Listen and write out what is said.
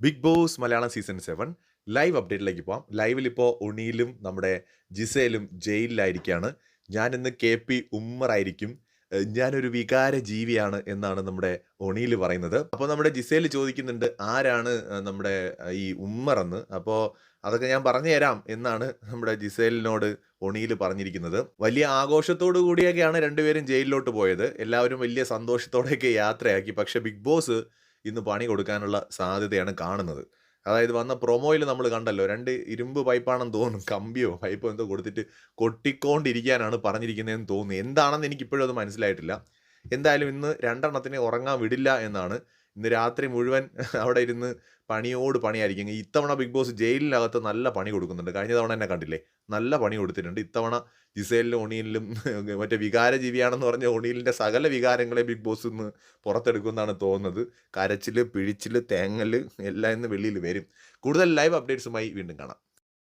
Big boss Malayalam season 7 live അപ്ഡേറ്റിലേക്ക് പോവാം. ലൈവിലിപ്പോൾ ഉണിയിലും നമ്മുടെ ജിസേലും ജയിലിലായിരിക്കുകയാണ്. ഞാനിന്ന് കെ.പി. ഉമ്മറായിരിക്കും. ഞാനൊരു വികാര ജീവിയാണ് എന്നാണ് നമ്മുടെ ഒണിയിൽ പറയുന്നത്. അപ്പോൾ നമ്മുടെ ജിസേൽ ചോദിക്കുന്നുണ്ട് ആരാണ് നമ്മുടെ ഈ ഉമ്മറെന്ന്. അപ്പോൾ അതൊക്കെ ഞാൻ പറഞ്ഞു തരാം എന്നാണ് നമ്മുടെ ജിസേലിനോട് ഒണിയിൽ പറഞ്ഞിരിക്കുന്നത്. വലിയ ആഘോഷത്തോടു കൂടിയൊക്കെയാണ് രണ്ടുപേരും ജയിലിലോട്ട് പോയത്. എല്ലാവരും വലിയ സന്തോഷത്തോടെയൊക്കെ യാത്രയാക്കി. പക്ഷേ ബിഗ് ബോസ് ഇന്ന് പണി കൊടുക്കാനുള്ള സാധ്യതയാണ് കാണുന്നത്. അതായത് വന്ന പ്രൊമോയിൽ നമ്മൾ കണ്ടല്ലോ 2 ഇരുമ്പ് പൈപ്പാണെന്ന് തോന്നുന്നു. കമ്പിയോ പൈപ്പോ എന്തോ കൊടുത്തിട്ട് കൊട്ടിക്കൊണ്ടിരിക്കാനാണ് പറഞ്ഞിരിക്കുന്നതെന്ന് തോന്നുന്നു. എന്താണെന്ന് എനിക്കിപ്പോഴും അത് മനസ്സിലായിട്ടില്ല. എന്തായാലും ഇന്ന് 2 എണ്ണത്തിനെ ഉറങ്ങാൻ വിടില്ല എന്നാണ്. ഇന്ന് രാത്രി മുഴുവൻ അവിടെ ഇരുന്ന് പണിയോട് പണിയായിരിക്കും. ഇത്തവണ ബിഗ് ബോസ് ജയിലിനകത്ത് നല്ല പണി കൊടുക്കുന്നുണ്ട്. കഴിഞ്ഞ തവണ തന്നെ കണ്ടില്ലേ? നല്ല പണി കൊടുത്തിട്ടുണ്ട്. ഇത്തവണ ജിസേലിനും ഒണിയലിനും മറ്റേ വികാര ജീവിയാണെന്ന് പറഞ്ഞ ഒണിയലിൻ്റെ സകല വികാരങ്ങളെ ബിഗ് ബോസ് ഇന്ന് പുറത്തെടുക്കുമെന്നാണ് തോന്നുന്നത്. കരച്ചില്, പിഴിച്ചില്, തേങ്ങല് എല്ലാം ഇന്ന് വെളിയിൽ വരും. കൂടുതൽ ലൈവ് അപ്ഡേറ്റ്സുമായി വീണ്ടും കാണാം.